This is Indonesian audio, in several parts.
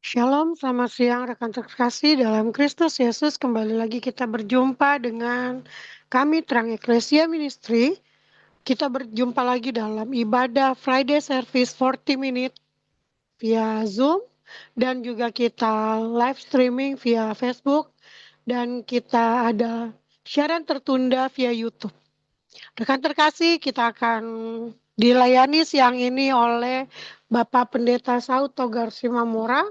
Shalom, selamat siang rekan terkasih dalam Kristus Yesus. Kembali lagi kita berjumpa dengan kami Terang Eklesia Ministry. Kita berjumpa lagi dalam ibadah Friday Service 40 Minute via Zoom. Dan juga kita live streaming via Facebook. Dan kita ada siaran tertunda via YouTube. Rekan terkasih, kita akan dilayani siang ini oleh Bapak Pendeta Saud Togar Simamora.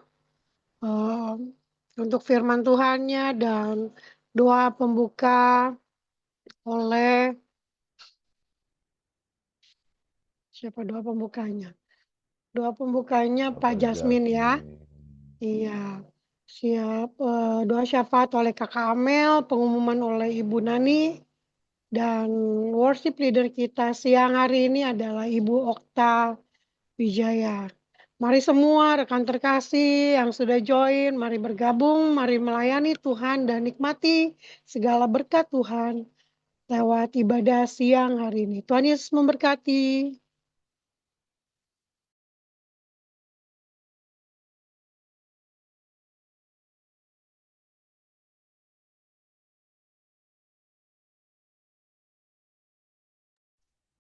Untuk firman Tuhannya dan doa pembuka oleh siapa doa pembukanya? Doa pembukanya Pak Jasmine ya. Iya. Siap. Doa syafaat oleh Kakak Amel, pengumuman oleh Ibu Nani, dan worship leader kita siang hari ini adalah Ibu Okta Wijaya. Mari semua rekan terkasih yang sudah join, mari bergabung, mari melayani Tuhan dan nikmati segala berkat Tuhan lewat ibadah siang hari ini. Tuhan Yesus memberkati.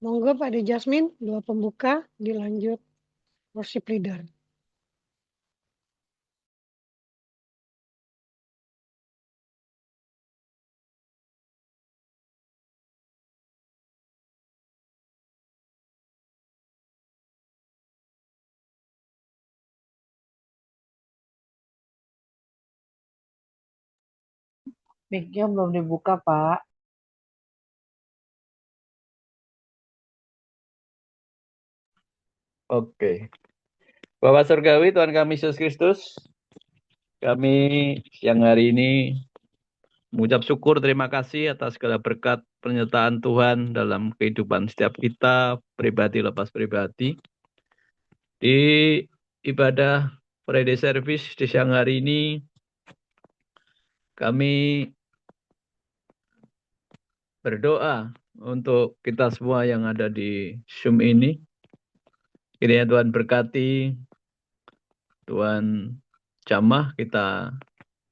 Monggo Pak De Jasmine, doa pembuka, dilanjut worship leader. Mic-nya belum dibuka, Pak. Oke. Bapak Surgawi, Tuhan kami Yesus Kristus, kami siang hari ini mengucap syukur terima kasih atas segala berkat penyertaan Tuhan dalam kehidupan setiap kita, pribadi lepas pribadi. Di ibadah Friday Service di siang hari ini, kami berdoa untuk kita semua yang ada di Zoom ini. Kiranya Tuhan berkati, Tuhan jamah kita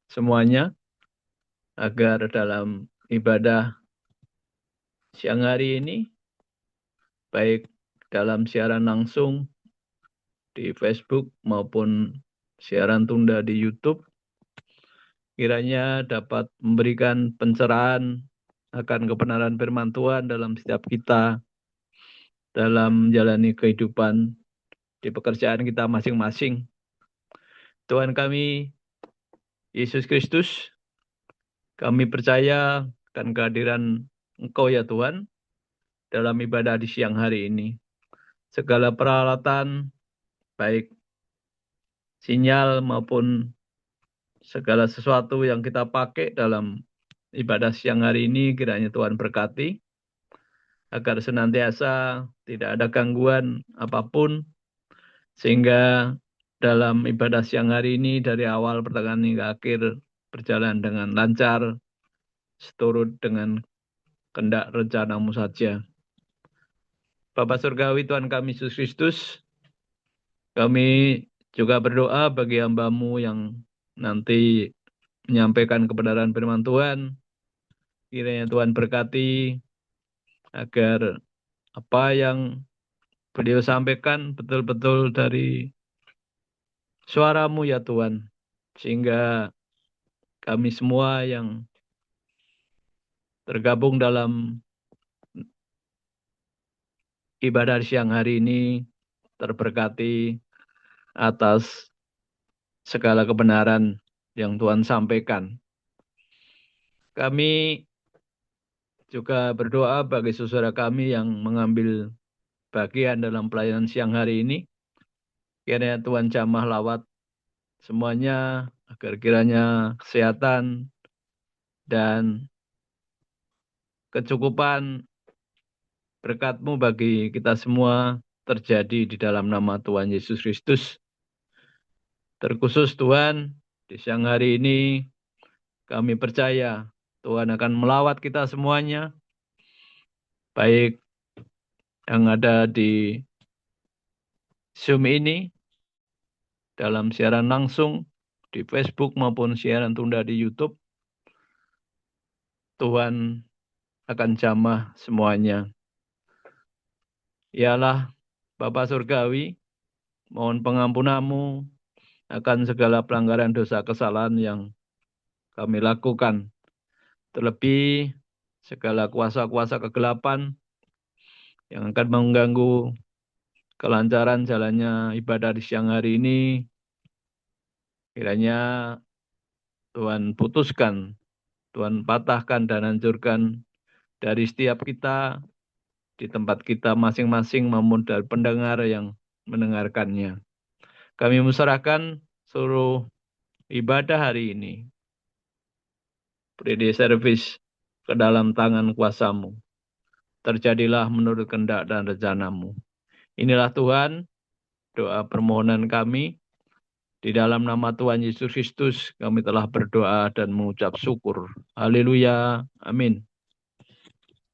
semuanya, agar dalam ibadah siang hari ini, baik dalam siaran langsung di Facebook maupun siaran tunda di YouTube, kiranya dapat memberikan pencerahan akan kebenaran firman Tuhan dalam setiap kita, dalam menjalani kehidupan di pekerjaan kita masing-masing. Tuhan kami, Yesus Kristus, kami percaya akan kehadiran Engkau ya Tuhan, dalam ibadah di siang hari ini. Segala peralatan, baik sinyal maupun segala sesuatu yang kita pakai dalam ibadah siang hari ini, kiranya Tuhan berkati, agar senantiasa tidak ada gangguan apapun, sehingga dalam ibadah siang hari ini dari awal pertengahan hingga akhir berjalan dengan lancar, seturut dengan kehendak rencana-Mu saja. Bapa Surgawi Tuhan kami Yesus Kristus, kami juga berdoa bagi hamba-Mu yang nanti menyampaikan kebenaran firman Tuhan. Kiranya Tuhan berkati agar apa yang beliau sampaikan betul-betul dari suara-Mu ya Tuhan. Sehingga kami semua yang tergabung dalam ibadah siang hari ini terberkati atas segala kebenaran yang Tuhan sampaikan. Kami juga berdoa bagi saudara kami yang mengambil bagian dalam pelayanan siang hari ini. Kiranya Tuhan jamah lawat semuanya, agar kiranya kesehatan dan kecukupan berkat-Mu bagi kita semua terjadi di dalam nama Tuhan Yesus Kristus. Terkhusus Tuhan, di siang hari ini kami percaya Tuhan akan melawat kita semuanya, baik yang ada di Zoom ini, dalam siaran langsung di Facebook maupun siaran tunda di YouTube. Tuhan akan jamah semuanya. Ya Allah, Bapa Surgawi, mohon pengampunan-Mu akan segala pelanggaran dosa kesalahan yang kami lakukan. Terlebih segala kuasa-kuasa kegelapan yang akan mengganggu kelancaran jalannya ibadah di siang hari ini. Kiranya Tuhan putuskan, Tuhan patahkan dan hancurkan dari setiap kita, di tempat kita masing-masing maupun dari pendengar yang mendengarkannya. Kami menyerahkan seluruh ibadah hari ini, pre-day service, ke dalam tangan kuasa-Mu. Terjadilah menurut kehendak dan rencana-Mu. Inilah Tuhan, doa permohonan kami. Di dalam nama Tuhan Yesus Kristus, kami telah berdoa dan mengucap syukur. Haleluya. Amin.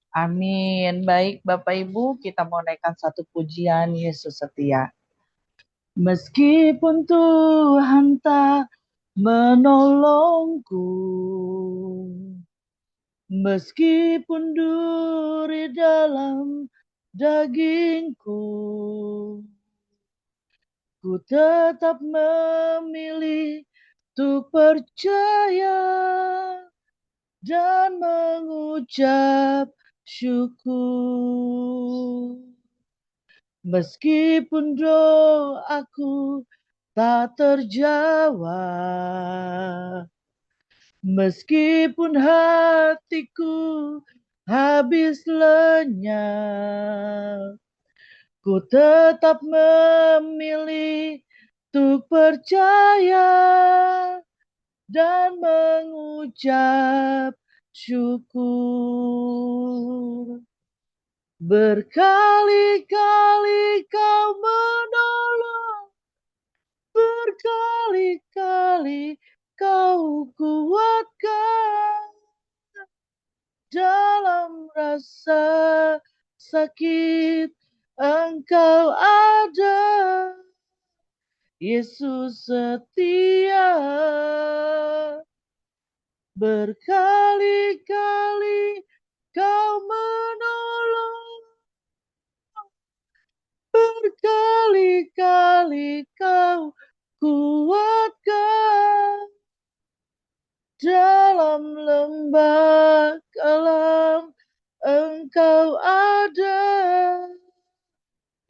Amin. Baik Bapak Ibu, kita mau naikkan satu pujian Yesus setia. Meskipun Tuhan tak menolongku, meskipun duri dalam dagingku, ku tetap memilih untuk percaya dan mengucap syukur. Meskipun doaku tak terjawab, meskipun hatiku habis lenyap, ku tetap memilih untuk percaya dan mengucap syukur. Berkali-kali kau menolong, berkali-kali kau kuatkan dalam rasa sakit engkau ada. Yesus setia. Berkali-kali kau menolong, berkali-kali kau kuatkan dalam lembah kelam engkau ada.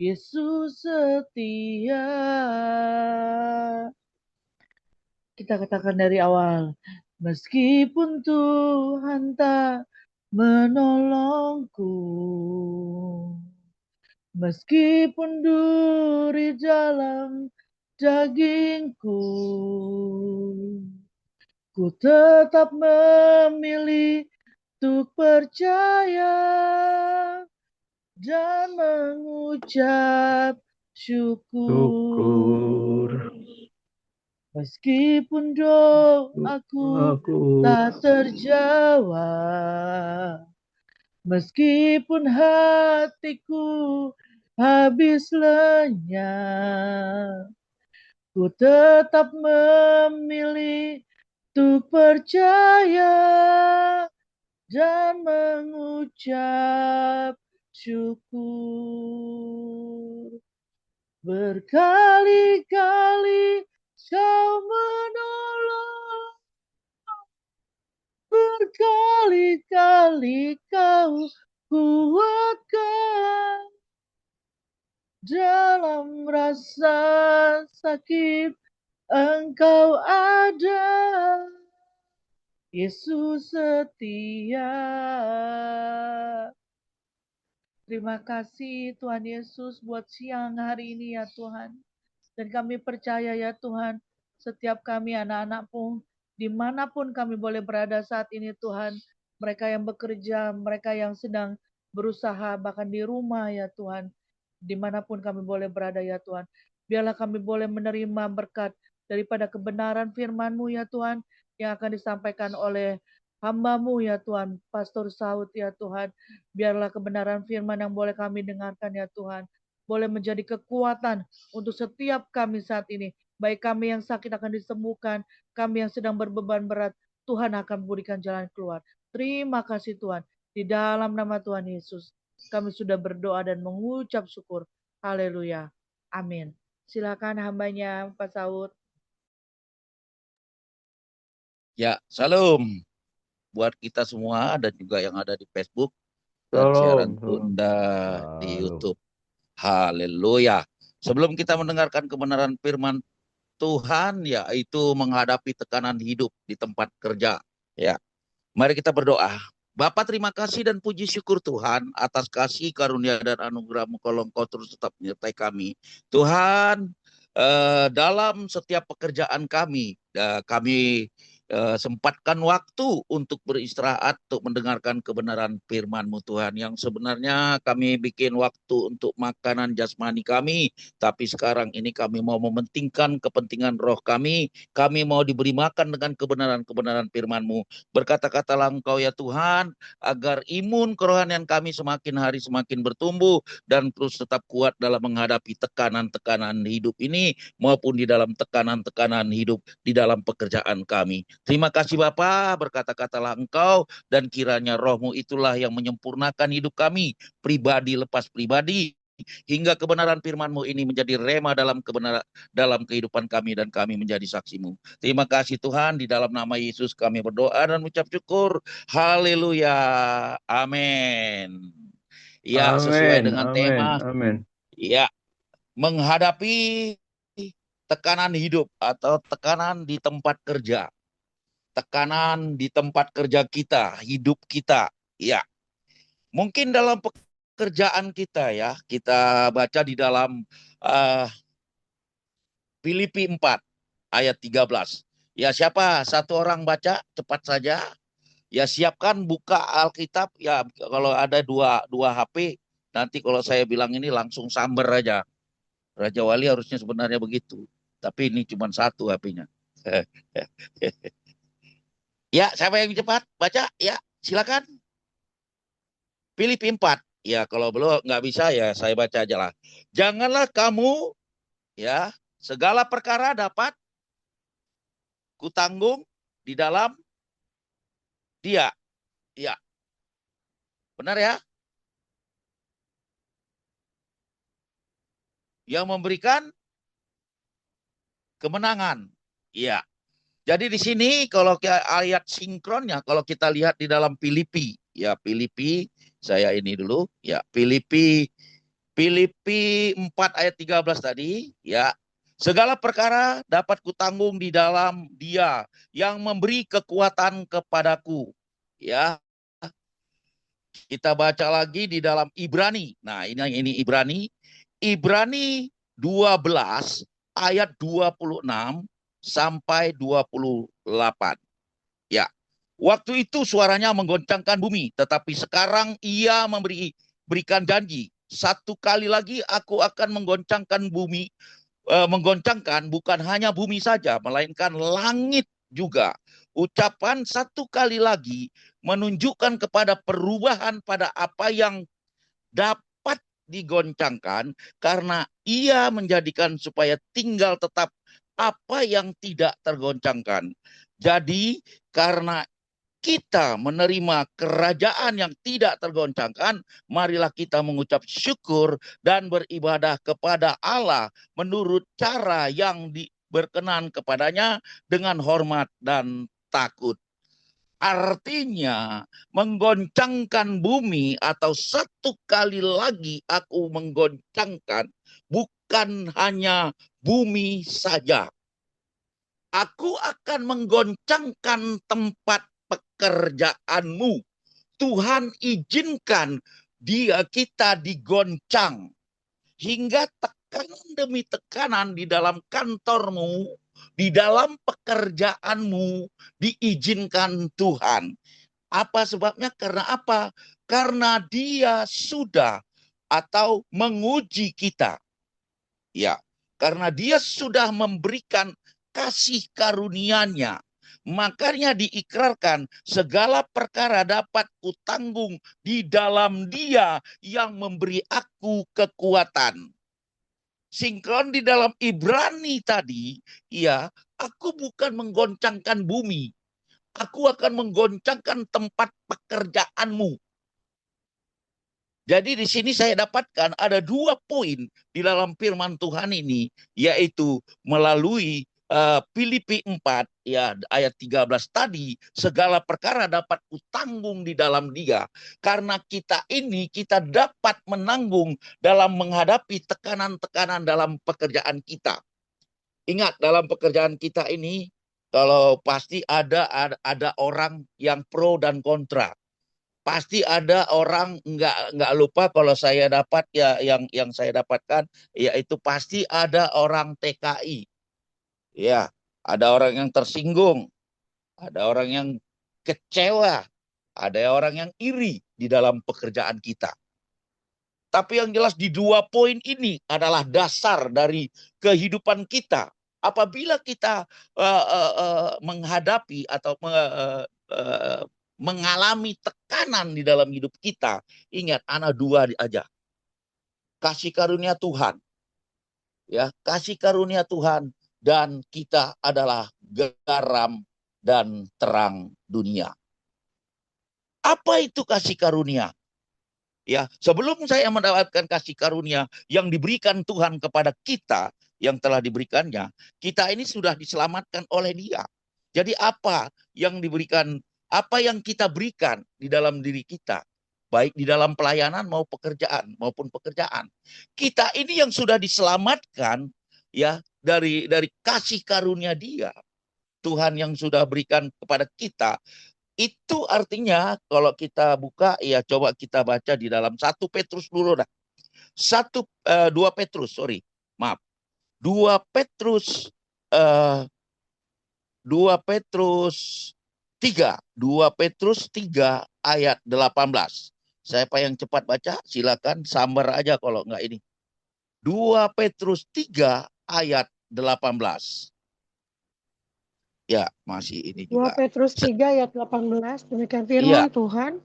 Yesus setia. Kita katakan dari awal, meskipun Tuhan tak menolongku, meskipun duri dalam dagingku, ku tetap memilih untuk percaya dan mengucap syukur. Meskipun doaku tak terjawab, meskipun hatiku habis lenyap, ku tetap memilih untuk percaya dan mengucap syukur. Berkali-kali kau menolong, berkali-kali kau kuatkan dalam rasa sakit engkau ada. Yesus setia. Terima kasih Tuhan Yesus buat siang hari ini ya Tuhan. Dan kami percaya ya Tuhan, setiap kami anak-anak-Mu, dimanapun kami boleh berada saat ini Tuhan, mereka yang bekerja, mereka yang sedang berusaha, bahkan di rumah ya Tuhan, dimanapun kami boleh berada ya Tuhan, biarlah kami boleh menerima berkat daripada kebenaran firman-Mu ya Tuhan, yang akan disampaikan oleh hamba-Mu ya Tuhan, Pastor Saud ya Tuhan, biarlah kebenaran firman yang boleh kami dengarkan ya Tuhan, boleh menjadi kekuatan untuk setiap kami saat ini, Baik kami yang sakit akan disembuhkan, kami yang sedang berbeban berat, Tuhan akan memberikan jalan keluar. Terima kasih Tuhan. Di dalam nama Tuhan Yesus, kami sudah berdoa dan mengucap syukur. Haleluya. Amin. Silakan hambanya Pak Saud. Ya, salam buat kita semua dan juga yang ada di Facebook dan siaran tunda di YouTube. Haleluya. Sebelum kita mendengarkan kebenaran firman Tuhan, yaitu menghadapi tekanan hidup di tempat kerja, ya. Mari kita berdoa. Bapa, terima kasih dan puji syukur Tuhan atas kasih karunia dan anugerah-Mu, kalau Engkau terus tetap menyertai kami. Tuhan, dalam setiap pekerjaan kami, kami sempatkan waktu untuk beristirahat, untuk mendengarkan kebenaran firman-Mu Tuhan. Yang sebenarnya kami bikin waktu untuk makanan jasmani kami, tapi sekarang ini kami mau mementingkan kepentingan roh kami. Kami mau diberi makan dengan kebenaran-kebenaran firman-Mu. Berkata-katalah Engkau ya Tuhan, agar imun kerohanian kami semakin hari semakin bertumbuh dan terus tetap kuat dalam menghadapi tekanan-tekanan hidup ini, maupun di dalam tekanan-tekanan hidup di dalam pekerjaan kami. Terima kasih Bapa, berkata-katalah Engkau, dan kiranya roh-Mu itulah yang menyempurnakan hidup kami, pribadi lepas pribadi, hingga kebenaran firman-Mu ini menjadi rema dalam kehidupan kami, dan kami menjadi saksi-Mu. Terima kasih Tuhan, di dalam nama Yesus kami berdoa dan mengucap syukur. Haleluya. Amin. Ya, sesuai dengan tema, ya, menghadapi tekanan hidup atau tekanan di tempat kerja. Tekanan di tempat kerja kita, hidup kita. Ya, mungkin dalam pekerjaan kita, ya, kita baca di dalam Filipi 4 ayat 13. Ya, siapa satu orang baca cepat saja? Ya, siapkan buka Alkitab. Ya, kalau ada dua HP, nanti kalau saya bilang ini langsung samber aja. Raja Wali harusnya sebenarnya begitu, tapi ini cuma satu HP-nya. Ya, siapa yang cepat baca? Ya, silakan. Filipi 4. Ya, kalau belum nggak bisa ya saya baca aja lah. Janganlah kamu, ya, segala perkara dapat kutanggung di dalam Dia. Ya, benar ya? Yang memberikan kemenangan. Ya. Jadi di sini kalau ayat sinkronnya, kalau kita lihat di dalam Filipi, ya, Filipi, saya ini dulu, ya, Filipi 4 ayat 13 tadi, ya. Segala perkara dapat kutanggung di dalam Dia yang memberi kekuatan kepadaku. Ya. Kita baca lagi di dalam Ibrani. Nah, ini Ibrani. Ibrani 12 ayat 26 sampai 28. Ya. Waktu itu suaranya menggoncangkan bumi, tetapi sekarang Ia berikan janji, satu kali lagi aku akan menggoncangkan bumi, menggoncangkan bukan hanya bumi saja, melainkan langit juga. Ucapan satu kali lagi menunjukkan kepada perubahan pada apa yang dapat digoncangkan, karena Ia menjadikan supaya tinggal tetap apa yang tidak tergoncangkan. Jadi karena kita menerima kerajaan yang tidak tergoncangkan, marilah kita mengucap syukur dan beribadah kepada Allah menurut cara yang berkenan kepadanya dengan hormat dan takut. Artinya menggoncangkan bumi atau satu kali lagi aku menggoncangkan bukan hanya bumi saja. Aku akan menggoncangkan tempat pekerjaanmu. Tuhan izinkan kita digoncang. Hingga tekanan demi tekanan di dalam kantormu, di dalam pekerjaanmu diizinkan Tuhan. Apa sebabnya? Karena apa? Karena Dia sudah atau menguji kita. Ya, karena Dia sudah memberikan kasih karunia-Nya. Makanya diikrarkan segala perkara dapat kutanggung di dalam Dia yang memberi aku kekuatan. Sinkron di dalam Ibrani tadi, ya, aku bukan menggoncangkan bumi. Aku akan menggoncangkan tempat pekerjaanmu. Jadi di sini saya dapatkan ada 2 poin di dalam firman Tuhan ini, yaitu melalui Filipi 4 ya ayat 13 tadi, segala perkara dapat kutanggung di dalam Dia, karena kita dapat menanggung dalam menghadapi tekanan-tekanan dalam pekerjaan kita. Ingat, dalam pekerjaan kita ini kalau pasti ada orang yang pro dan kontra. Pasti ada orang, nggak lupa kalau saya dapat ya, yang saya dapatkan yaitu pasti ada orang TKI, ya, ada orang yang tersinggung, ada orang yang kecewa, ada orang yang iri di dalam pekerjaan kita. Tapi yang jelas di 2 poin ini adalah dasar dari kehidupan kita. Apabila kita menghadapi atau mengalami tekanan di dalam hidup kita, ingat, ana 2 aja. Kasih karunia Tuhan. Ya, kasih karunia Tuhan, dan kita adalah garam dan terang dunia. Apa itu kasih karunia? Ya, sebelum saya mendapatkan kasih karunia yang diberikan Tuhan kepada kita, yang telah diberikannya, kita ini sudah diselamatkan oleh Dia. Jadi apa yang diberikan, apa yang kita berikan di dalam diri kita, baik di dalam pelayanan maupun pekerjaan. Kita ini yang sudah diselamatkan ya dari kasih karunia Dia. Tuhan yang sudah berikan kepada kita. Itu artinya kalau kita buka, ya coba kita baca di dalam 1 Petrus dulu dah. 2 Petrus, sorry. Maaf. 2 Petrus 3. 2 Petrus 3 ayat 18. Siapa yang cepat baca, silakan sambar aja kalau enggak ini. 2 Petrus 3 ayat 18. Ya, masih ini 2 juga. Petrus 3 ayat 18, demikian firman Iya. Tuhan.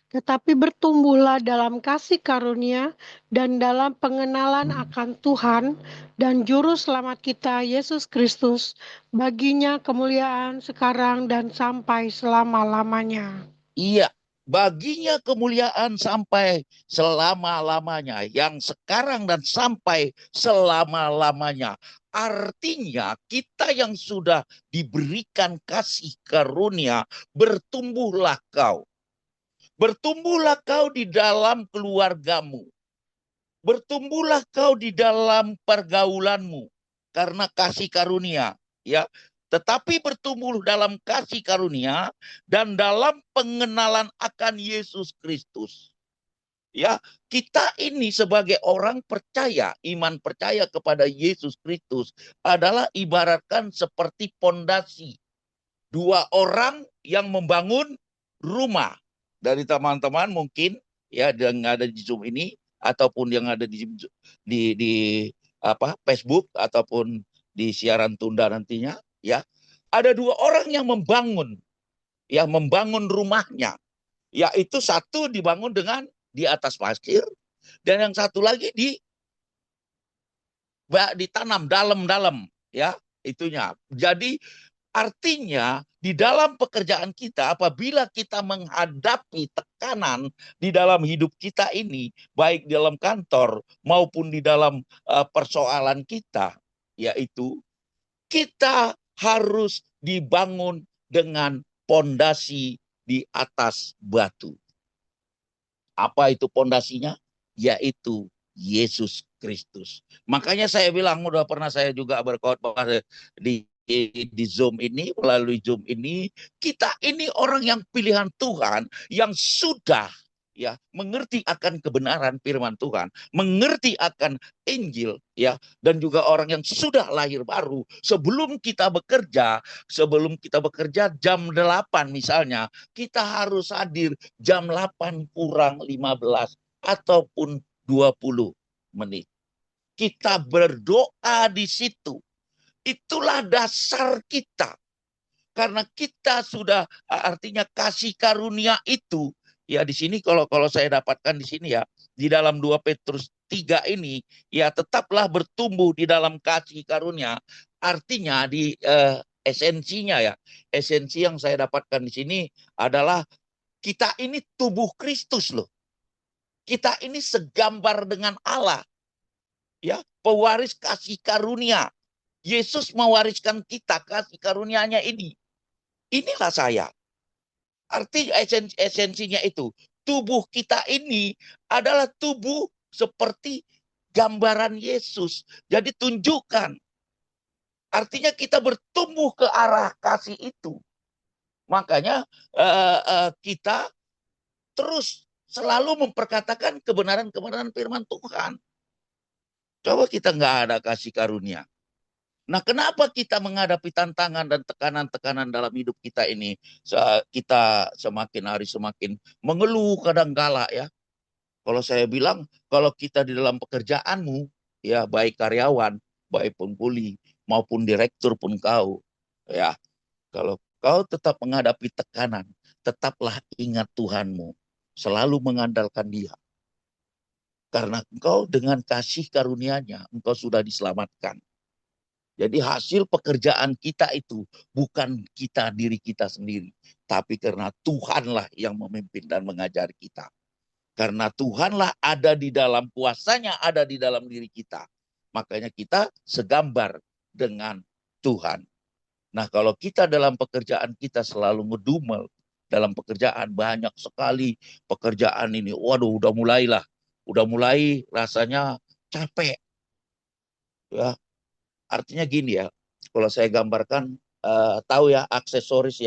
Tetapi bertumbuhlah dalam kasih karunia dan dalam pengenalan akan Tuhan dan Juru Selamat kita, Yesus Kristus. Baginya kemuliaan sekarang dan sampai selama-lamanya. Iya, baginya kemuliaan sampai selama-lamanya, yang sekarang dan sampai selama-lamanya. Artinya kita yang sudah diberikan kasih karunia, bertumbuhlah kau. Bertumbuhlah kau di dalam keluargamu. Bertumbuhlah kau di dalam pergaulanmu karena kasih karunia, ya. Tetapi bertumbuh dalam kasih karunia dan dalam pengenalan akan Yesus Kristus. Ya, kita ini sebagai orang percaya, iman percaya kepada Yesus Kristus adalah ibaratkan seperti pondasi. 2 orang yang membangun rumah. Dari teman-teman mungkin ya yang ada di Zoom ini ataupun yang ada di Facebook ataupun di siaran tunda nantinya, ya. Ada 2 orang yang membangun rumahnya. Yaitu satu dibangun dengan di atas pasir dan yang satu lagi ditanam dalam-dalam, ya, itunya. Jadi artinya di dalam pekerjaan kita, apabila kita menghadapi tekanan di dalam hidup kita ini, baik di dalam kantor maupun di dalam persoalan kita, yaitu kita harus dibangun dengan pondasi di atas batu. Apa itu pondasinya? Yaitu Yesus Kristus. Makanya saya bilang, udah pernah saya juga berkhotbah di Zoom ini, melalui Zoom ini, kita ini orang yang pilihan Tuhan yang sudah ya mengerti akan kebenaran firman Tuhan, mengerti akan Injil, ya, dan juga orang yang sudah lahir baru. Sebelum kita bekerja jam 8 misalnya, kita harus hadir jam 8 kurang 15 ataupun 20 menit. Kita berdoa di situ. Itulah dasar kita. Karena kita sudah, artinya kasih karunia itu Ya di sini kalau saya dapatkan di sini ya, di dalam 2 Petrus 3 ini, ya tetaplah bertumbuh di dalam kasih karunia. Artinya di esensinya ya, esensi yang saya dapatkan di sini adalah kita ini tubuh Kristus loh. Kita ini segambar dengan Allah. Ya, pewaris kasih karunia. Yesus mewariskan kita kasih karunia-Nya ini. Inilah saya. Arti esensinya itu, tubuh kita ini adalah tubuh seperti gambaran Yesus. Jadi tunjukkan. Artinya kita bertumbuh ke arah kasih itu. Makanya kita terus selalu memperkatakan kebenaran-kebenaran firman Tuhan. Coba kita nggak ada kasih karunia. Nah, kenapa kita menghadapi tantangan dan tekanan-tekanan dalam hidup kita ini? Kita semakin hari semakin mengeluh kadangkala ya. Kalau saya bilang, kalau kita di dalam pekerjaanmu, ya baik karyawan, baik pengkuli, maupun direktur pun kau, ya kalau kau tetap menghadapi tekanan, tetaplah ingat Tuhanmu, selalu mengandalkan Dia. Karena engkau dengan kasih karunia-Nya, engkau sudah diselamatkan. Jadi hasil pekerjaan kita itu bukan kita diri kita sendiri, tapi karena Tuhanlah yang memimpin dan mengajar kita. Karena Tuhanlah ada di dalam kuasa-Nya, ada di dalam diri kita. Makanya kita segambar dengan Tuhan. Nah, kalau kita dalam pekerjaan kita selalu ngedumel, dalam pekerjaan banyak sekali pekerjaan ini, waduh udah mulai rasanya capek. Ya, artinya gini ya, kalau saya gambarkan, tahu ya aksesoris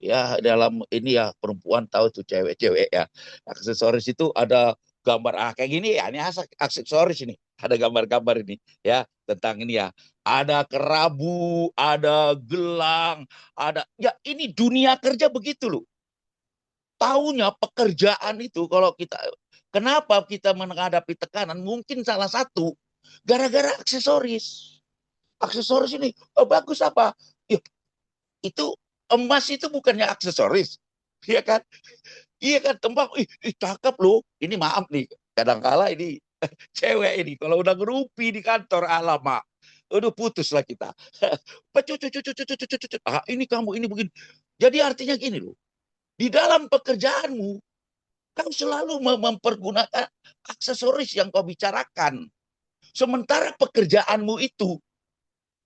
ya dalam ini ya perempuan tahu tuh cewek-cewek ya, aksesoris itu ada gambar kayak gini ya, ini aksesoris ini, ada gambar-gambar ini ya tentang ini ya, ada kerabu, ada gelang, ada ya, ini dunia kerja begitu loh. Taunya pekerjaan itu kalau kita, kenapa kita menghadapi tekanan, mungkin salah satu gara-gara aksesoris. Aksesoris ini, bagus apa? Ya, itu emas itu bukannya aksesoris. Iya kan? Iya kan, tembak, cakep loh. Ini maaf nih, kadangkala ini cewek ini kalau udah ngerupi di kantor, alamak. Udah putus lah kita. Ini kamu ini begini. Jadi artinya gini loh. Di dalam pekerjaanmu, kau selalu mempergunakan aksesoris yang kau bicarakan. Sementara pekerjaanmu itu,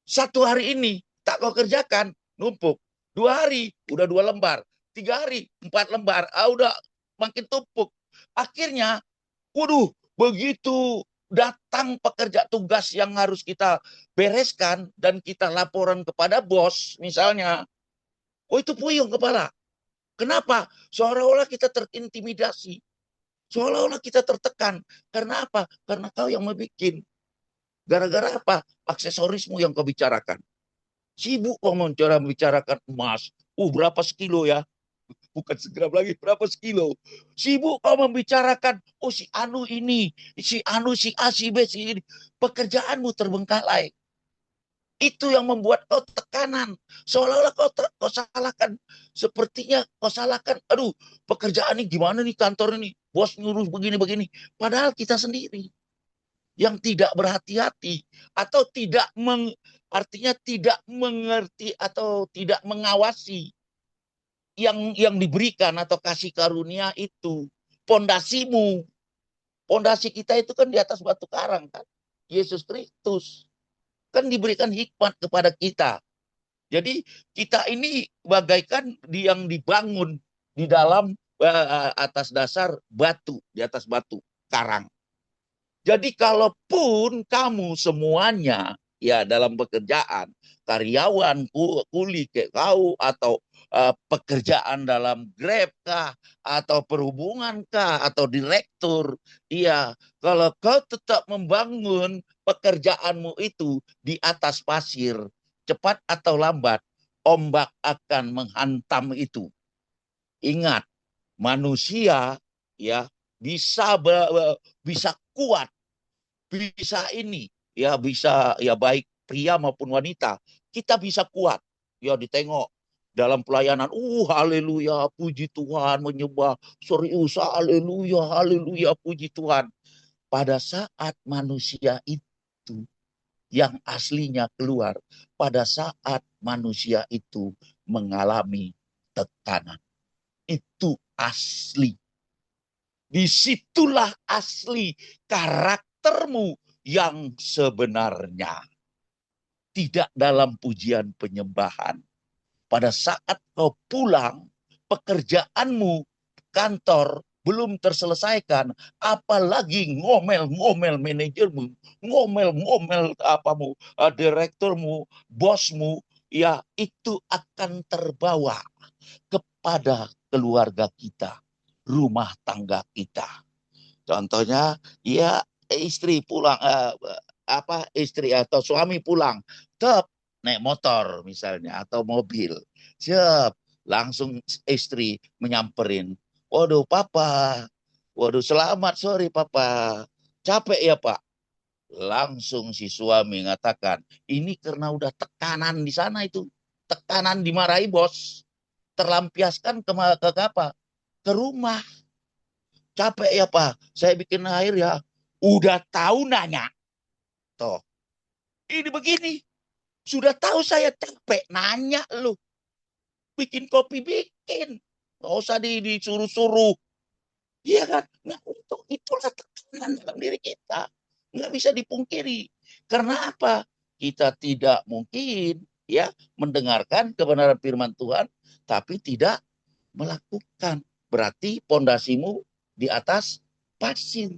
satu hari ini tak kau kerjakan, numpuk. 2 hari, udah 2 lembar. 3 hari, 4 lembar. Udah makin tumpuk. Akhirnya, waduh, begitu datang pekerja tugas yang harus kita bereskan dan kita laporan kepada bos, misalnya. Itu puyeng kepala. Kenapa? Seolah-olah kita terintimidasi. Seolah-olah kita tertekan. Karena apa? Karena kau yang membuat. Gara-gara apa? Aksesorismu yang kau bicarakan. Sibuk kau membicarakan emas. Berapa sekilo ya? Bukan segram lagi, berapa sekilo. Sibuk kau membicarakan, si Anu ini, si Anu, si A, si B, si ini. Pekerjaanmu terbengkalai. Itu yang membuat kau tekanan. Seolah-olah kau salahkan. Sepertinya kau salahkan, aduh pekerjaan ini gimana nih, kantor ini. Bos nyuruh begini-begini. Padahal kita sendiri yang tidak berhati-hati atau artinya tidak mengerti atau tidak mengawasi yang diberikan atau kasih karunia itu. Pondasimu, pondasi kita itu kan di atas batu karang kan, Yesus Kristus kan diberikan hikmat kepada kita. Jadi kita ini bagaikan yang dibangun di dalam atas dasar batu, di atas batu karang. Jadi kalaupun kamu semuanya ya dalam pekerjaan, karyawan, kuli kayak kau, atau pekerjaan dalam Grab kah, atau perhubungan kah, atau direktur, iya, kalau kau tetap membangun pekerjaanmu itu di atas pasir, cepat atau lambat ombak akan menghantam itu. Ingat, manusia ya bisa kuat, bisa ini bisa ya baik pria maupun wanita, kita bisa kuat ya, ditengok dalam pelayanan, haleluya, puji Tuhan, menyembah, serius, haleluya, puji Tuhan. Pada saat manusia itu yang aslinya keluar, pada saat manusia itu mengalami tekanan. Itu asli. Disitulah asli karaktermu yang sebenarnya. Tidak dalam pujian penyembahan. Pada saat kau pulang, pekerjaanmu, kantor, belum terselesaikan, apalagi ngomel-ngomel manajermu, ngomel-ngomel direkturmu, bosmu, ya itu akan terbawa kepada keluarga kita, rumah tangga kita. Contohnya, ya istri pulang, istri atau suami pulang, naik motor misalnya atau mobil, langsung istri menyamperin, waduh papa, waduh selamat sore papa, capek ya pak. Langsung si suami mengatakan, ini karena udah tekanan di sana itu, tekanan dimarahi bos, terlampiaskan ke apa? Ke rumah. Capek ya pak, saya bikin air ya. Udah tahu nanya. Toh, ini begini. Sudah tahu saya capek, nanya lu. Bikin kopi, bikin. Nggak usah disuruh-suruh. Iya kan? Nah, itulah tekanan dalam diri kita. Nggak bisa dipungkiri. Karena apa? Kita tidak mungkin ya mendengarkan kebenaran firman Tuhan, tapi tidak melakukan. Berarti pondasimu di atas pasir.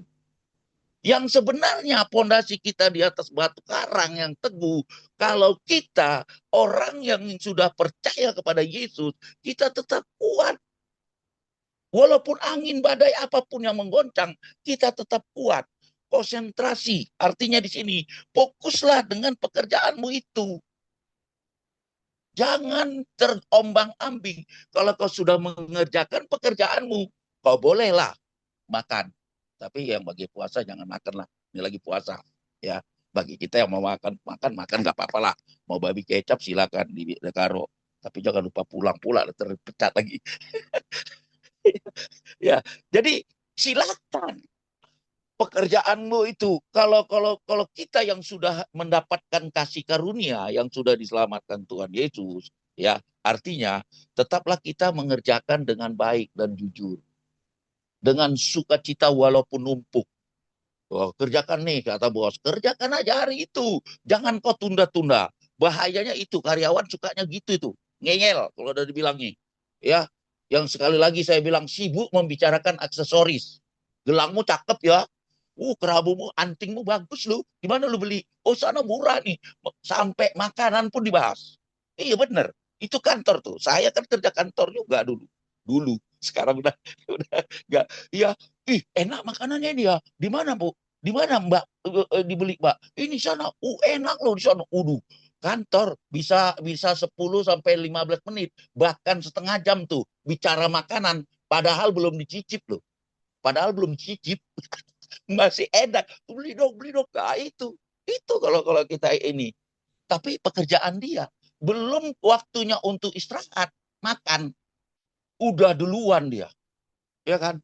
Yang sebenarnya pondasi kita di atas batu karang yang teguh. Kalau kita orang yang sudah percaya kepada Yesus, kita tetap kuat. Walaupun angin badai apapun yang menggoncang, kita tetap kuat. Konsentrasi, artinya di sini, fokuslah dengan pekerjaanmu itu. Jangan terombang-ambing. Kalau kau sudah mengerjakan pekerjaanmu, kau bolehlah makan. Tapi yang bagi puasa jangan makan lah. Ini lagi puasa. Ya, bagi kita yang mau makan nggak apa-apa lah. Mau babi kecap silakan di karo. Tapi jangan lupa pulang pula terpecat lagi. Ya, jadi silakan pekerjaanmu itu. Kalau kita yang sudah mendapatkan kasih karunia, yang sudah diselamatkan Tuhan Yesus, ya artinya tetaplah kita mengerjakan dengan baik dan jujur, dengan sukacita walaupun numpuk. Oh, kerjakan nih kata bos, kerjakan aja hari itu, jangan kau tunda-tunda. Bahayanya itu karyawan sukanya gitu itu, ngeyel kalau udah dibilangnya. Ya, yang sekali lagi saya bilang sibuk membicarakan aksesoris. Gelangmu cakep ya, kerabumu, antingmu bagus lu. Di mana lu beli? Oh sana murah nih. Sampai makanan pun dibahas. Iya bener. Itu kantor tuh. Saya kan kerja kantor juga dulu. Dulu. Sekarang udah enggak. Iya. Enak makanannya dia. Di mana Bu? Di mana Mbak dibeli Mbak? Ini sana. Enak loh di sana. Kantor bisa 10 sampai 15 menit, bahkan setengah jam tuh bicara makanan padahal belum dicicip loh. Padahal belum dicicip. Masih enak, beli dong nah, itu kalau kita ini. Tapi pekerjaan dia belum waktunya untuk istirahat makan udah duluan dia, ya kan?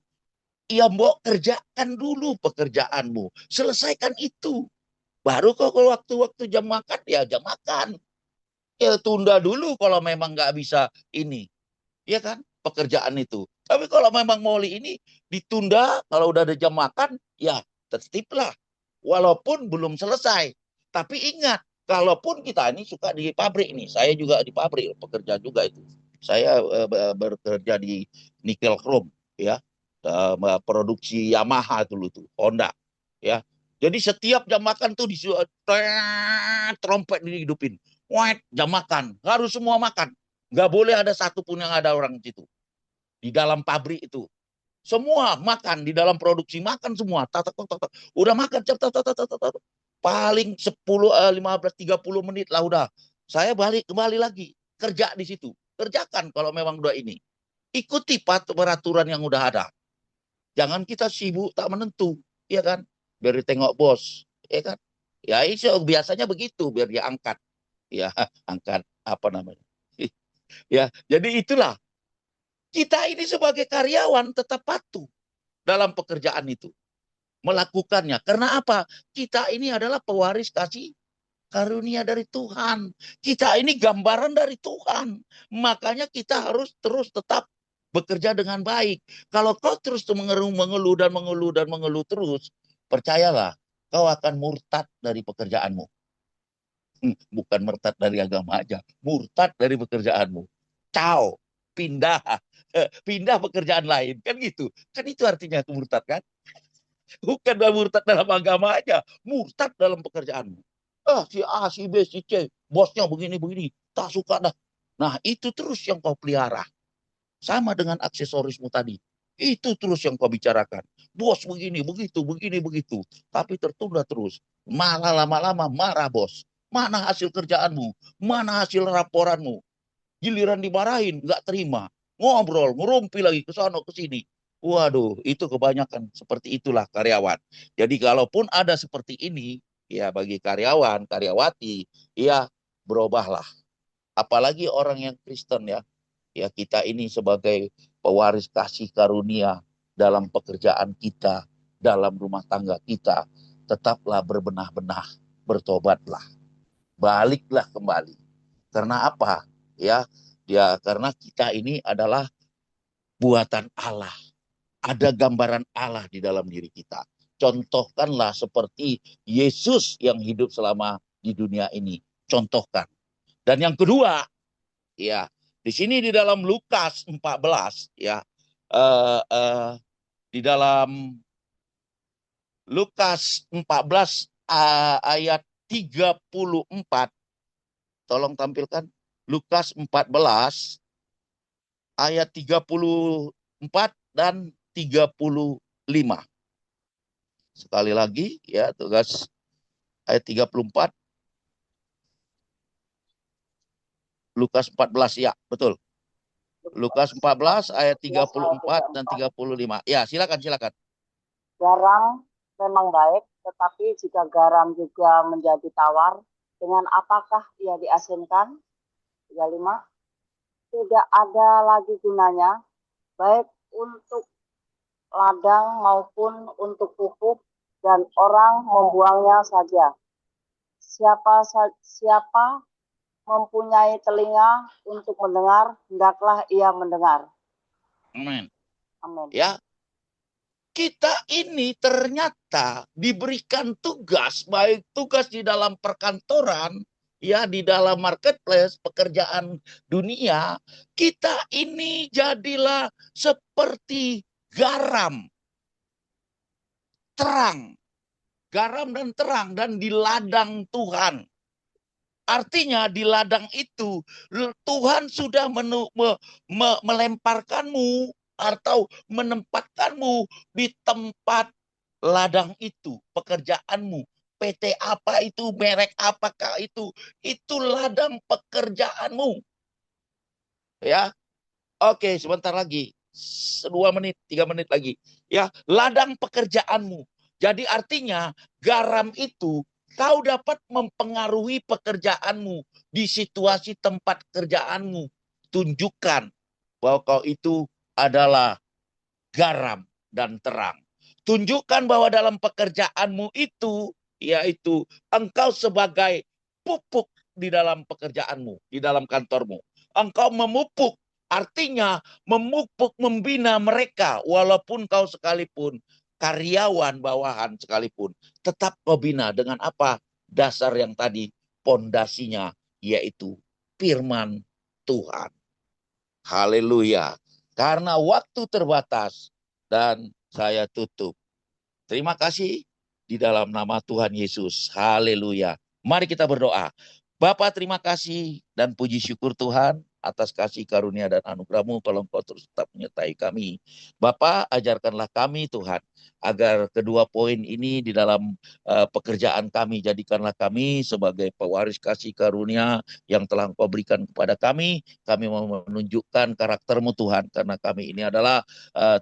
Iya mbok, kerjakan dulu pekerjaanmu, selesaikan itu, baru kok kalau waktu jam makan ya jam makan. Ya tunda dulu kalau memang nggak bisa ini, ya kan, pekerjaan itu. Tapi kalau memang mau ini ditunda, kalau udah ada jam makan, ya tertiblah. Walaupun belum selesai. Tapi ingat, kalaupun kita ini suka di pabrik ini, saya juga di pabrik, pekerja juga itu. Saya bekerja di nikel chrome, ya, produksi Yamaha dulu tuh, Honda, ya. Jadi setiap jam makan tuh trompet dihidupin. Wah, jam makan, harus semua makan. Nggak boleh ada satupun yang ada orang di situ. Di dalam pabrik itu. Semua makan, di dalam produksi makan semua. Udah makan, paling 10, 15, 30 menit lah udah. Saya kembali lagi. Kerja di situ. Kerjakan kalau memang udah ini. Ikuti peraturan yang udah ada. Jangan kita sibuk tak menentu. Iya kan? Biar ditengok bos. Iya kan? Ya biasanya begitu biar dia angkat. Ya, angkat apa namanya. Ya, jadi itulah kita ini sebagai karyawan tetap patuh dalam pekerjaan itu, melakukannya. Karena apa? Kita ini adalah pewaris kasih karunia dari Tuhan. Kita ini gambaran dari Tuhan. Makanya kita harus terus tetap bekerja dengan baik. Kalau kau terus mengeluh terus, percayalah, kau akan murtad dari pekerjaanmu. Bukan murtad dari agama aja, murtad dari pekerjaanmu. Ciao, pindah, pindah pekerjaan lain, kan gitu. Kan itu artinya murtad kan? Bukan murtad dalam agama aja, murtad dalam pekerjaanmu. Si A, si B, si C, bosnya begini-begini, tak suka dah. Nah, itu terus yang kau pelihara. Sama dengan aksesorismu tadi. Itu terus yang kau bicarakan. Bos begini, begitu. Tapi tertunda terus. Malah lama-lama marah bos. Mana hasil kerjaanmu? Mana hasil laporanmu? Giliran dimarahin, nggak terima. Ngobrol, ngerumpi lagi ke sana ke sini. Waduh, itu kebanyakan seperti itulah karyawan. Jadi kalaupun ada seperti ini, ya bagi karyawan, karyawati, ya berubahlah. Apalagi orang yang Kristen ya. Ya kita ini sebagai pewaris kasih karunia dalam pekerjaan kita, dalam rumah tangga kita, tetaplah berbenah-benah, bertobatlah, baliklah kembali. Karena apa? Ya, karena kita ini adalah buatan Allah. Ada gambaran Allah di dalam diri kita. Contohkanlah seperti Yesus yang hidup selama di dunia ini. Contohkan. Dan yang kedua, ya, di sini di dalam Lukas 14, ya, di dalam Lukas 14 ayat 34, tolong tampilkan Lukas 14 ayat 34 dan 35. Sekali lagi ya, tugas ayat 34 Lukas 14 ya, betul. Lukas 14 ayat 34 dan 35. Ya, silakan. Garam memang baik, tetapi jika garam juga menjadi tawar, dengan apakah ia diasinkan? 35. Tidak ada lagi gunanya, baik untuk ladang maupun untuk pupuk, dan orang membuangnya saja. Siapa mempunyai telinga untuk mendengar, hendaklah ia mendengar. Amin. Amin. Ya, kita ini ternyata diberikan tugas, baik tugas di dalam perkantoran, ya di dalam marketplace, pekerjaan dunia, kita ini jadilah seperti garam, terang, garam dan terang, dan di ladang Tuhan. Artinya di ladang itu Tuhan sudah melemparkanmu atau menempatkanmu di tempat ladang itu, pekerjaanmu. PT apa itu, merek apakah itu ladang pekerjaanmu. Ya, oke, sebentar lagi, 2 menit, 3 menit lagi. Ya, ladang pekerjaanmu. Jadi artinya garam itu kau dapat mempengaruhi pekerjaanmu di situasi tempat kerjaanmu. Tunjukkan bahwa kau itu adalah garam dan terang. Tunjukkan bahwa dalam pekerjaanmu itu, yaitu engkau sebagai pupuk di dalam pekerjaanmu, di dalam kantormu. Engkau memupuk, artinya memupuk, membina mereka, walaupun kau sekalipun karyawan bawahan sekalipun, tetap kau bina dengan apa? Dasar yang tadi, pondasinya, yaitu firman Tuhan. Haleluya. Karena waktu terbatas dan saya tutup. Terima kasih di dalam nama Tuhan Yesus. Haleluya. Mari kita berdoa. Bapa, terima kasih dan puji syukur Tuhan atas kasih karunia dan anugerah-Mu. Tolong Kau terus tetap menyertai kami. Bapa, ajarkanlah kami Tuhan, agar kedua poin ini di dalam pekerjaan kami, jadikanlah kami sebagai pewaris kasih karunia yang telah Kau berikan kepada kami. Kami mau menunjukkan karakter-Mu Tuhan, karena kami ini adalah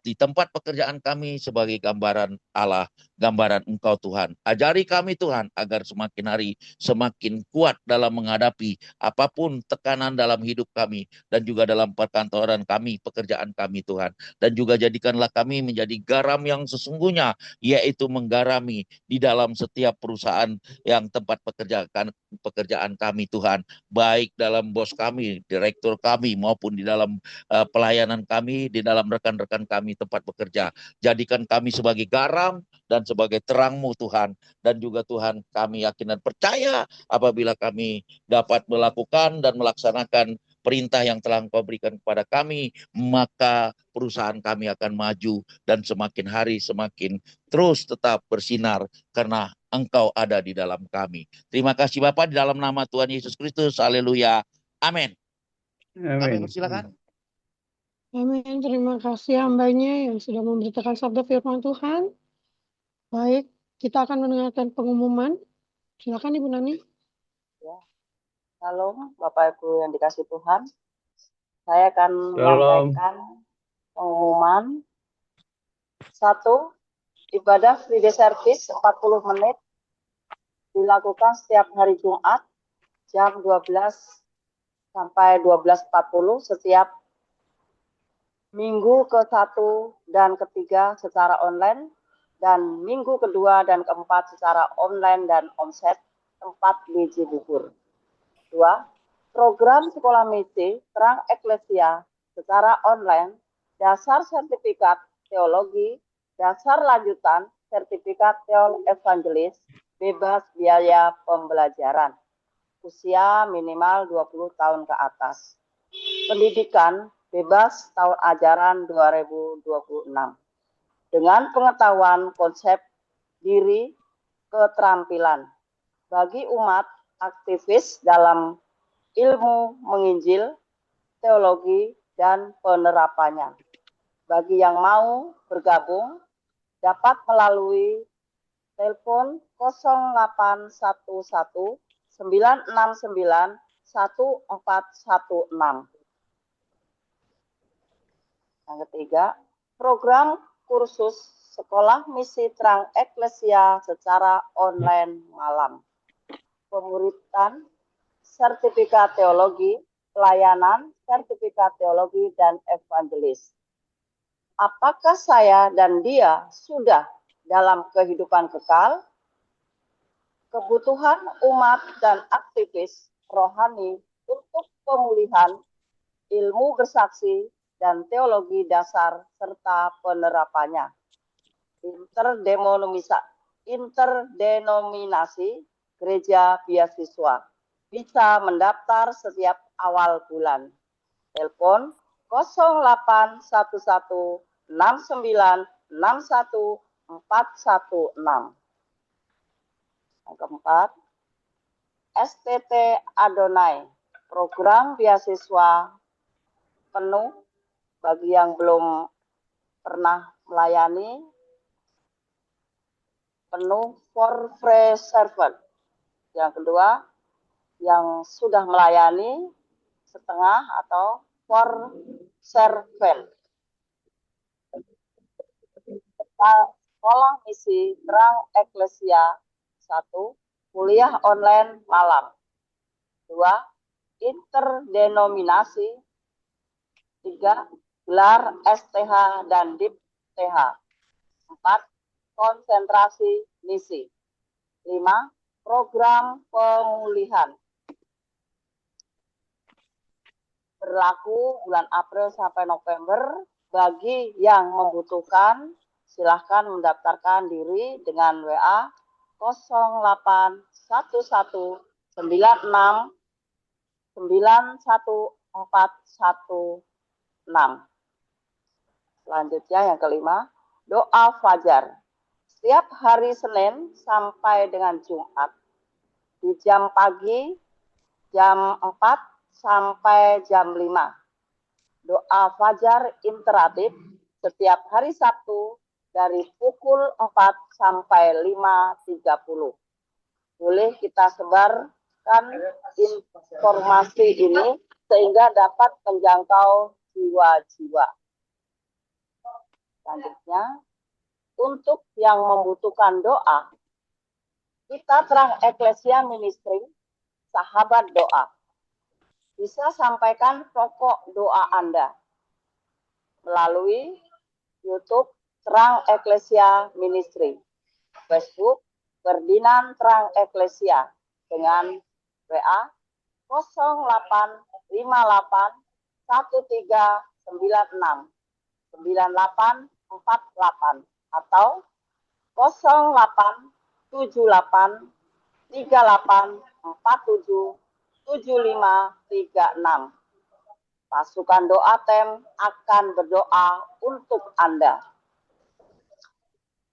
di tempat pekerjaan kami sebagai gambaran Allah, gambaran Engkau Tuhan. Ajari kami Tuhan, agar semakin hari semakin kuat dalam menghadapi apapun tekanan dalam hidup kami kami, dan juga dalam perkantoran kami, pekerjaan kami Tuhan. Dan juga jadikanlah kami menjadi garam yang sesungguhnya, yaitu menggarami di dalam setiap perusahaan yang tempat pekerjaan kami Tuhan, baik dalam bos kami, direktur kami, maupun di dalam pelayanan kami, di dalam rekan-rekan kami tempat bekerja. Jadikan kami sebagai garam dan sebagai terang-Mu Tuhan. Dan juga Tuhan, kami yakin dan percaya apabila kami dapat melakukan dan melaksanakan perintah yang telah Engkau berikan kepada kami, maka perusahaan kami akan maju dan semakin hari semakin terus tetap bersinar karena Engkau ada di dalam kami. Terima kasih Bapak, di dalam nama Tuhan Yesus Kristus. Haleluya. Amin. Kami persilakan. Amin. Terima kasih hambanya yang sudah memberitakan sabda firman Tuhan. Baik, kita akan mendengarkan pengumuman. Silakan Ibu Nani. Ya. Shalom, Bapak Ibu yang dikasih Tuhan. Saya akan menyampaikan pengumuman. 1. Ibadah Friday Service 40 menit dilakukan setiap hari Jumat jam 12 sampai 12.40 setiap minggu ke-1 dan ke-3 secara online, dan minggu ke-2 dan ke-4 secara online dan omset tempat biji bubur. 2. Program sekolah misi Terang Eklesia secara online, dasar sertifikat teologi, dasar lanjutan sertifikat teol evangelis, bebas biaya pembelajaran, usia minimal 20 tahun ke atas. Pendidikan bebas tahun ajaran 2026. Dengan pengetahuan konsep diri keterampilan bagi umat aktivis dalam ilmu menginjil, teologi, dan penerapannya. Bagi yang mau bergabung, dapat melalui telepon 0811 969 1416. Yang ketiga, program kursus sekolah misi Terang Eklesia secara online malam. Pemuritan sertifikat teologi, pelayanan, sertifikat teologi, dan evangelis. Apakah saya dan dia sudah dalam kehidupan kekal? Kebutuhan umat dan aktivis rohani untuk pemulihan, ilmu bersaksi, dan teologi dasar serta penerapannya. Interdenominasi gereja beasiswa bisa mendaftar setiap awal bulan. Telepon 0811 69 61 416. Yang keempat, STT Adonai, program beasiswa penuh bagi yang belum pernah melayani, penuh for free servant. Yang kedua, yang sudah melayani setengah atau for servant. Sekolah misi Terang Eklesia 1, kuliah online malam. 2, interdenominasi. 3, gelar STH dan DIP-TH. 4, konsentrasi misi. 5, program pemulihan. Berlaku bulan April sampai November. Bagi yang membutuhkan, silahkan mendaftarkan diri dengan WA 0811 96 91416. Selanjutnya yang kelima, doa fajar. Setiap hari Senin sampai dengan Jumat. Di jam pagi, jam 4 sampai jam 5. Doa fajar interaktif setiap hari Sabtu dari pukul 4 sampai 5.30. Boleh kita sebarkan informasi ini sehingga dapat menjangkau jiwa-jiwa. Selanjutnya, untuk yang membutuhkan doa, kita Terang Eklesia Ministry, sahabat doa. bisa sampaikan pokok doa Anda melalui YouTube Terang Eklesia Ministry, Facebook Ferdinand Terang Eklesia dengan WA 0858 1396 9848 atau 0878 3847 7536. Pasukan doa TEM akan berdoa untuk Anda.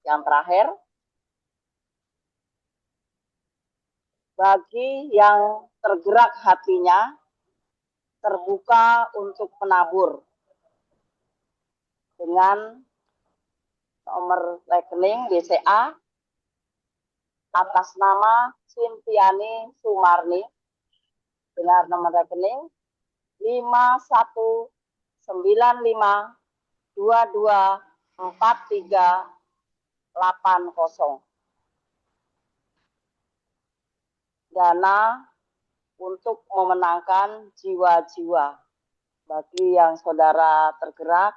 Yang terakhir, bagi yang tergerak hatinya, terbuka untuk menabur dengan nomor rekening BCA atas nama Sintiani Sumarni dengan nomor rekening 5195224380. Dana untuk memenangkan jiwa-jiwa. Bagi yang saudara tergerak,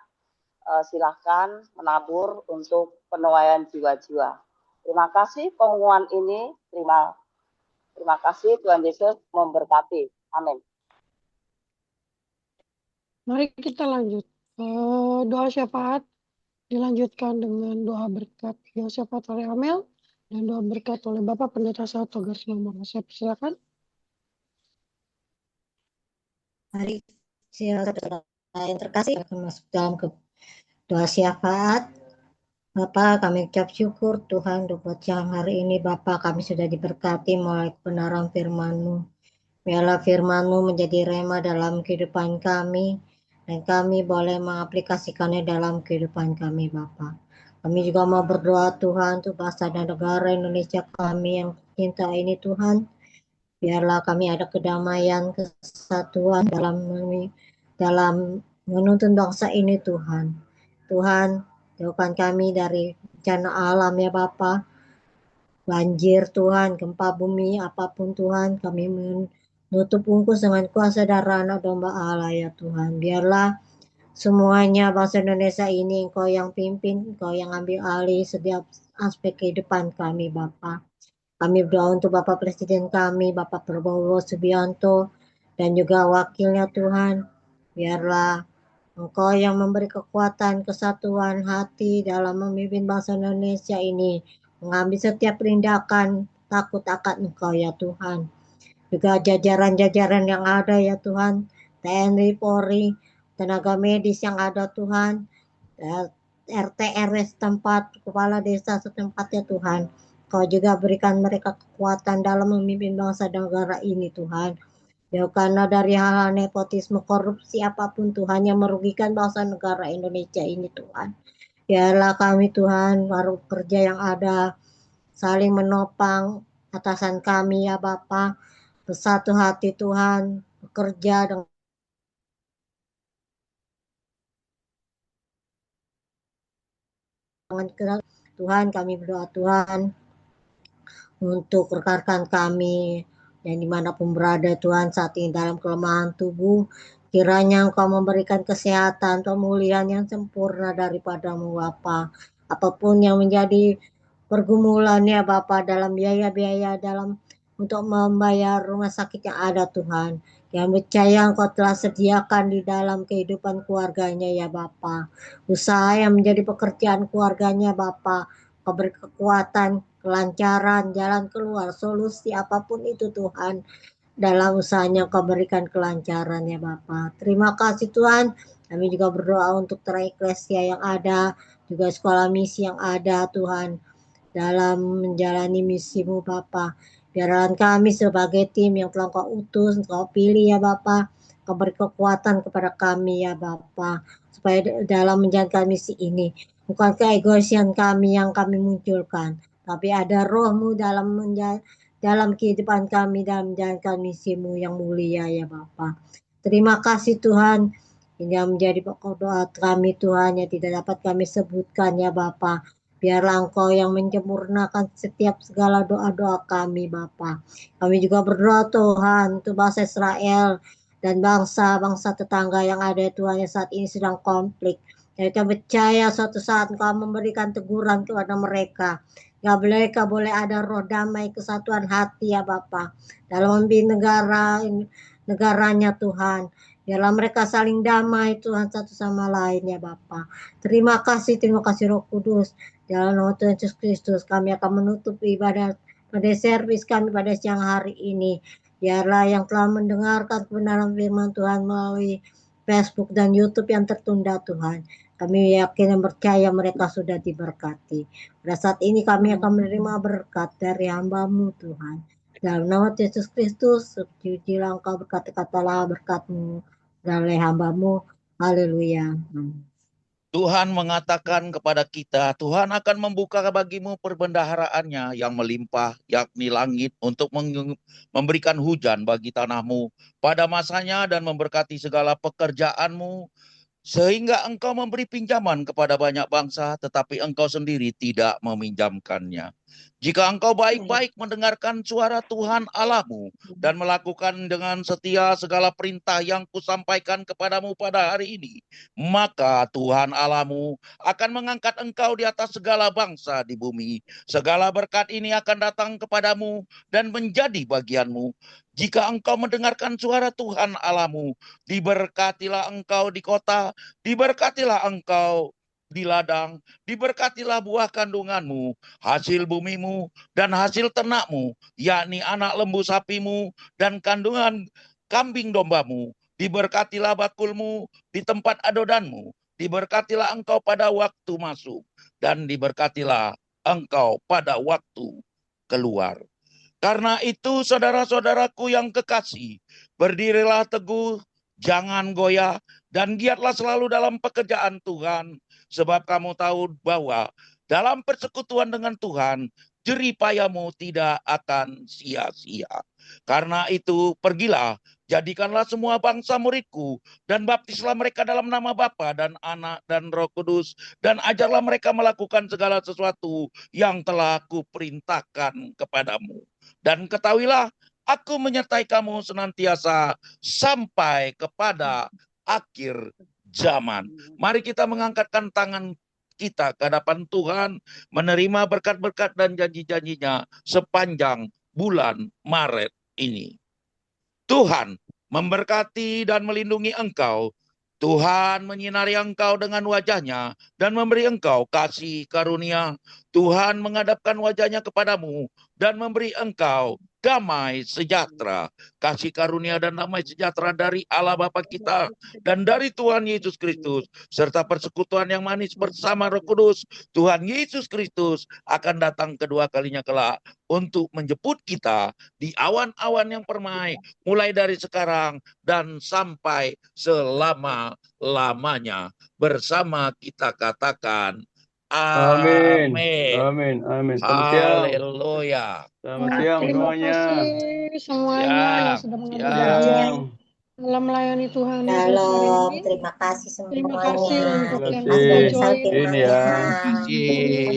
silahkan menabur untuk penuaian jiwa-jiwa. Terima kasih pengumuman ini. Terima kasih, Tuhan Yesus memberkati. Amin. Mari kita lanjut. Doa syafaat dilanjutkan dengan doa berkat. Doa syafaat oleh Amel dan doa berkat oleh Bapak Pendeta Togar Nomor. Saya persilakan. Mari silakan yang terkasih akan masuk dalam doa syafaat. Bapak, kami ucap syukur Tuhan buat siang hari ini. Bapak, kami sudah diberkati melalui kebenaran firman-Mu. Biarlah firman-Mu menjadi rema dalam kehidupan kami, dan kami boleh mengaplikasikannya dalam kehidupan kami, Bapak. Kami juga mau berdoa Tuhan untuk bangsa dan negara Indonesia kami yang cinta ini Tuhan. Biarlah kami ada kedamaian, kesatuan dalam menuntun bangsa ini Tuhan. Tuhan, jauhkan kami dari bencana alam ya Bapa, banjir Tuhan, gempa bumi, apapun Tuhan, kami menutup bungkus dengan kuasa darah anak domba Allah ya Tuhan. Biarlah semuanya bangsa Indonesia ini Engkau yang pimpin, Engkau yang ambil alih setiap aspek kehidupan kami Bapa. Kami berdoa untuk Bapak Presiden kami, Bapak Prabowo Subianto, dan juga wakilnya Tuhan. Biarlah Engkau yang memberi kekuatan, kesatuan hati dalam memimpin bangsa Indonesia ini. Mengambil setiap tindakan takut akan Engkau ya Tuhan. Juga jajaran-jajaran yang ada ya Tuhan. TNI, Polri, tenaga medis yang ada Tuhan. RT, RW setempat, kepala desa setempat ya Tuhan. Kau juga berikan mereka kekuatan dalam memimpin bangsa dan negara ini Tuhan. Jauhkanlah dari hal-hal nepotisme, korupsi apapun Tuhan yang merugikan bangsa negara Indonesia ini Tuhan. Biarlah kami Tuhan, baru kerja yang ada, saling menopang atasan kami ya Bapa, bersatu hati Tuhan, bekerja dengan Tuhan. Kami berdoa Tuhan untuk rekan-rekan kami yang dimanapun berada Tuhan saat ini dalam kelemahan tubuh, kiranya Engkau memberikan kesehatan, pemulihan yang sempurna daripada-Mu Bapa. Apapun yang menjadi pergumulannya Bapa dalam biaya-biaya dalam untuk membayar rumah sakit yang ada Tuhan, yang percaya Engkau telah sediakan di dalam kehidupan keluarganya ya Bapa. Usaha yang menjadi pekerjaan keluarganya Bapa, Kau beri kekuatan, kelancaran, jalan keluar, solusi apapun itu Tuhan. Dalam usahanya Kau berikan kelancaran ya Bapa. Terima kasih Tuhan. Kami juga berdoa untuk Eklesia yang ada, juga sekolah misi yang ada Tuhan. Dalam menjalani misi-Mu Bapa. Biarlah kami sebagai tim yang telah Kau utus, Kau pilih ya Bapa. Kau beri kekuatan kepada kami ya Bapa. Supaya dalam menjalankan misi ini, bukan keegoisan kami yang kami munculkan, tapi ada Roh-Mu dalam kehidupan kami dalam menjalankan misi-Mu yang mulia ya Bapa. Terima kasih Tuhan. Ini yang menjadi pokok doa kami Tuhan yang tidak dapat kami sebutkan ya Bapa. Biarlah Engkau yang menyempurnakan setiap segala doa-doa kami Bapa. Kami juga berdoa Tuhan untuk bangsa Israel dan bangsa-bangsa tetangga yang ada Tuhan yang saat ini sedang konflik. Dan kami percaya suatu saat Engkau memberikan teguran kepada mereka. Ya mereka boleh ada roh damai, kesatuan hati ya Bapa. Dalam memimpin negaranya Tuhan. Biarlah mereka saling damai Tuhan satu sama lain ya Bapa. Terima kasih Roh Kudus. Dalam nama Tuhan Yesus Kristus kami akan menutup ibadah pada servis kami pada siang hari ini. Biarlah yang telah mendengarkan kebenaran firman Tuhan melalui Facebook dan YouTube yang tertunda Tuhan. Kami yakin dan percaya mereka sudah diberkati. Pada saat ini kami akan menerima berkat dari hamba-Mu Tuhan. Dalam nama Yesus Kristus, sucilah Engkau, berkata-katalah berkat-Mu dari hamba-Mu. Haleluya. Tuhan mengatakan kepada kita, Tuhan akan membuka bagimu perbendaharaannya yang melimpah, yakni langit, untuk memberikan hujan bagi tanahmu pada masanya dan memberkati segala pekerjaanmu, sehingga engkau memberi pinjaman kepada banyak bangsa, tetapi engkau sendiri tidak meminjamkannya. Jika engkau baik-baik mendengarkan suara Tuhan Allahmu dan melakukan dengan setia segala perintah yang kusampaikan kepadamu pada hari ini, maka Tuhan Allahmu akan mengangkat engkau di atas segala bangsa di bumi. Segala berkat ini akan datang kepadamu dan menjadi bagianmu. Jika engkau mendengarkan suara Tuhan Allahmu, diberkatilah engkau di kota, diberkatilah engkau di ladang, diberkatilah buah kandunganmu, hasil bumimu, dan hasil ternakmu, yakni anak lembu sapimu, dan kandungan kambing dombamu. Diberkatilah bakulmu di tempat adodanmu, diberkatilah engkau pada waktu masuk, dan diberkatilah engkau pada waktu keluar. Karena itu saudara-saudaraku yang kekasih, berdirilah teguh, jangan goyah, dan giatlah selalu dalam pekerjaan Tuhan. Sebab kamu tahu bahwa dalam persekutuan dengan Tuhan, jerih payahmu tidak akan sia-sia. Karena itu pergilah, jadikanlah semua bangsa muridku, dan baptislah mereka dalam nama Bapa dan Anak dan Roh Kudus, dan ajarlah mereka melakukan segala sesuatu yang telah kuperintahkan kepadamu. Dan ketahuilah, aku menyertai kamu senantiasa sampai kepada akhir zaman. Mari kita mengangkatkan tangan kita ke hadapan Tuhan, menerima berkat-berkat dan janji-janjinya sepanjang bulan Maret ini. Tuhan memberkati dan melindungi engkau. Tuhan menyinari engkau dengan wajahnya dan memberi engkau kasih karunia. Tuhan menghadapkan wajahnya kepadamu dan memberi engkau damai sejahtera. Kasih karunia dan damai sejahtera dari Allah Bapa kita dan dari Tuhan Yesus Kristus, serta persekutuan yang manis bersama Roh Kudus. Tuhan Yesus Kristus akan datang kedua kalinya kelak untuk menjemput kita di awan-awan yang permai, mulai dari sekarang dan sampai selama-lamanya. Bersama kita katakan Amin. amin. Amin. Amin. Selamat siang. Haleluya. Selamat siang Terima semuanya. kasih semuanya yang sudah mengambil Siang. bagian dalam melayani Tuhan Yesus hari Shalom, ini. terima kasih Terima semuanya. kasih untuk yang Terima sudah kasih. join. Ini ya. Terima kasih.